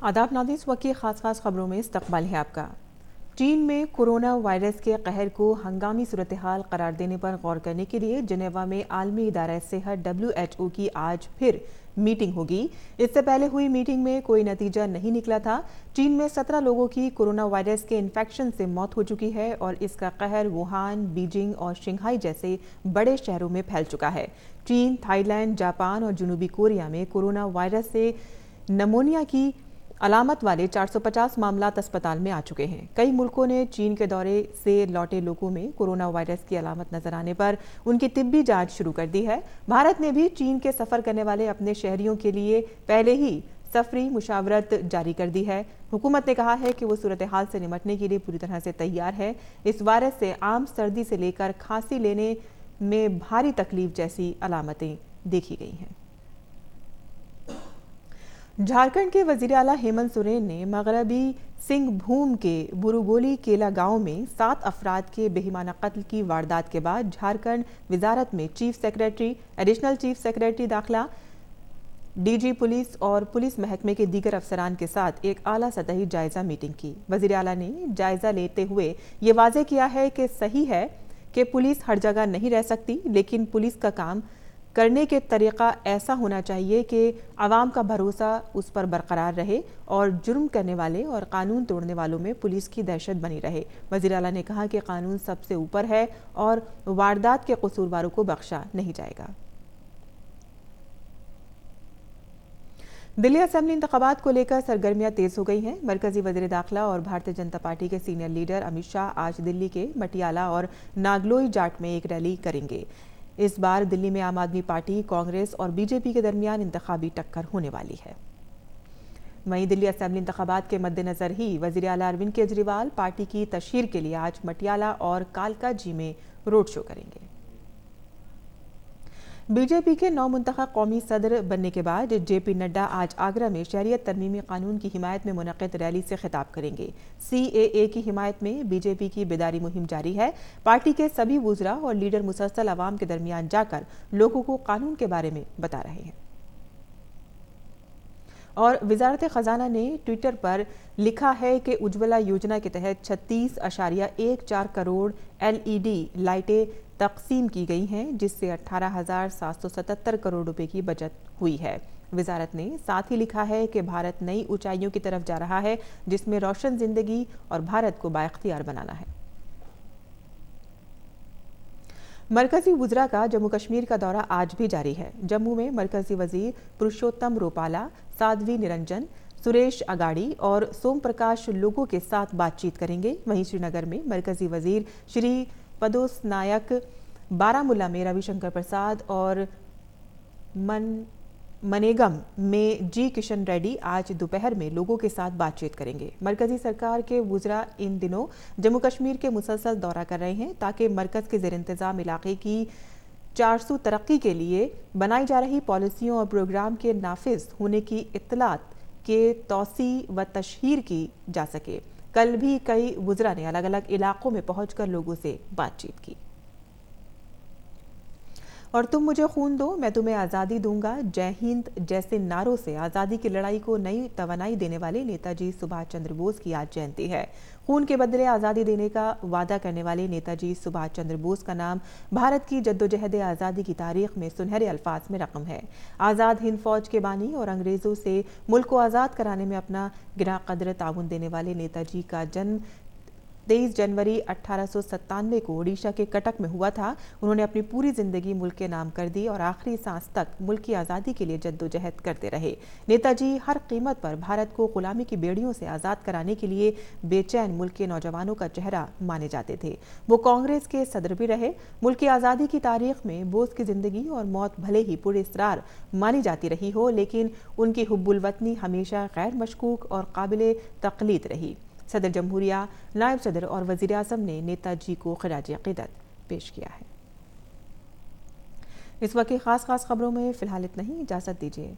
आदाब नाज़रीन, इस वक्त की खास खबरों में इस्तकबाल है आपका। चीन में कोरोना वायरस के कहर को हंगामी सूरत हाल करार देने पर गौर करने के लिए जिनेवा में आलमी इदारा सेहत WHO की आज फिर मीटिंग होगी। इससे पहले हुई मीटिंग में कोई नतीजा नहीं निकला था। चीन में 17 लोगों की कोरोना वायरस के इन्फेक्शन से मौत हो चुकी है और इसका कहर वुहान, बीजिंग और शंघाई जैसे बड़े शहरों में फैल चुका है। चीन, थाईलैंड, जापान और जनूबी कोरिया में कोरोना वायरस से नमोनिया की अलामत वाले 450 मामलात अस्पताल में आ चुके हैं। कई मुल्कों ने चीन के दौरे से लौटे लोगों में कोरोना वायरस की अलामत नजर आने पर उनकी तिब्बी जांच शुरू कर दी है। भारत ने भी चीन के सफर करने वाले अपने शहरियों के लिए पहले ही सफरी मुशावरत जारी कर दी है। हुकूमत ने कहा है कि वो सूरत हाल से निपटने के लिए पूरी तरह से तैयार है। इस वायरस से आम सर्दी से लेकर खांसी लेने में भारी तकलीफ जैसी अलामतें देखी गई हैं। झारखंड के वजीर आला हेमंत सोरेन ने मगरबी सिंहभूम के बुरुगोली केला गांव में 7 अफराद के बेहिमाना कत्ल की वारदात के बाद झारखंड वजारत में chief secretary, additional chief secretary दाखिला, डीजी पुलिस और पुलिस महकमे के दीगर अफसरान के साथ एक आला सतही जायजा मीटिंग की। वजीर आला ने जायजा लेते हुए ये वाजे किया है कि सही है कि पुलिस हर जगह नहीं रह सकती, लेकिन पुलिस का काम करने के तरीका ऐसा होना चाहिए कि आवाम का भरोसा उस पर बरकरार रहे और जुर्म करने वाले और कानून तोड़ने वालों में पुलिस की दहशत बनी रहे। वज़ीर आला ने कहा कि कानून सबसे ऊपर है और वारदात के कसूरवारों को बख्शा नहीं जाएगा। दिल्ली असेंबली इंतखाबात को लेकर सरगर्मियां तेज हो गई हैं। मरकजी वज़ीर दाखिला और भारतीय जनता पार्टी के सीनियर लीडर अमित शाह आज दिल्ली के मटियाला और नागलोई जाट में एक रैली करेंगे। इस बार दिल्ली में आम आदमी पार्टी, कांग्रेस और बीजेपी के दरमियान इंतखाबी टक्कर होने वाली है। वहीं दिल्ली असेंबली इंतखाबात के मद्देनजर ही वज़ीर आला अरविंद केजरीवाल पार्टी की तशहीर के लिए आज मटियाला और कालकाजी में रोड शो करेंगे। बीजेपी के नौमुंतखब कौमी सदर बनने के बाद जेपी नड्डा आज आगरा में शहरियत तरमीमी कानून की हिमायत में मुनक़िद रैली से खिताब करेंगे। CAA की हिमायत में बीजेपी की बेदारी मुहिम जारी है। पार्टी के सभी वुज़रा और लीडर मुसलसल आवाम के दरमियान जाकर लोगों को कानून के बारे में बता रहे हैं। और वजारत खजाना ने ट्विटर पर लिखा है कि उज्ज्वला योजना के तहत 36.14 करोड़ LED लाइटें तकसीम की गई हैं, जिससे 18,777 करोड़ रुपए की बचत हुई है। वजारत ने साथ ही लिखा है कि भारत नई ऊंचाइयों की तरफ जा रहा है, जिसमें रोशन जिंदगी और भारत को बाइख्तियार बनाना है। मरकजी वुज़रा का जम्मू कश्मीर का दौरा आज भी जारी है। जम्मू में मरकजी वजीर पुरुषोत्तम रूपाला, साध्वी निरंजन, सुरेश अगाड़ी और सोम प्रकाश लोगों के साथ बातचीत करेंगे। वहीं श्रीनगर में मरकजी वजीर श्री पदोस नायक, बारामुल्ला में रविशंकर प्रसाद और मनेगम में जी किशन रेड्डी आज दोपहर में लोगों के साथ बातचीत करेंगे। मरकजी सरकार के वुज़रा इन दिनों जम्मू कश्मीर के मुसलसल दौरा कर रहे हैं ताकि मरकज के ज़ेर इंतज़ाम इलाके की 400 तरक्की के लिए बनाई जा रही पॉलिसियों और प्रोग्राम के नाफिज होने की इत्तलात के तौसी व तशहीर की जा सके। कल भी कई वुज़रा ने अलग अलग इलाकों में पहुंचकर लोगों से बातचीत की। और तुम मुझे खून दो, मैं तुम्हें आज़ादी दूंगा, जय हिंद जैसे नारों से आज़ादी की लड़ाई को नई तवानाई देने वाले नेताजी सुभाष चंद्र बोस की आज जयंती है। खून के बदले आज़ादी देने का वादा करने वाले नेताजी सुभाष चंद्र बोस का नाम भारत की जद्दोजहद आज़ादी की तारीख में सुनहरे अल्फाज में रकम है। आज़ाद हिंद फौज के बानी और अंग्रेज़ों से मुल्क को आज़ाद कराने में अपना गिरा कदर ताउन देने वाले नेताजी का जन्म 23 जनवरी 1897 को ओडिशा के कटक में हुआ था। उन्होंने अपनी पूरी जिंदगी मुल्क के नाम कर दी और आखिरी सांस तक मुल्क की आज़ादी के लिए जद्दोजहद करते रहे। नेताजी हर कीमत पर भारत को गुलामी की बेड़ियों से आज़ाद कराने के लिए बेचैन मुल्क के नौजवानों का चेहरा माने जाते थे। वो कांग्रेस के सदर भी रहे। मुल्क की आज़ादी की तारीख में बोस की जिंदगी और मौत भले ही पुरअसरार मानी जाती रही हो, लेकिन उनकी हुब्बुल वतनी हमेशा गैर मशकूक और काबिल तक़लीद रही। सदर जमहूरिया, नायब सदर और वज़ीर आज़म ने नेताजी को ख़िराज अक़ीदत पेश किया है। इस वक्त की खास खबरों में फ़िलहाल इतना ही। इजाज़त दीजिए।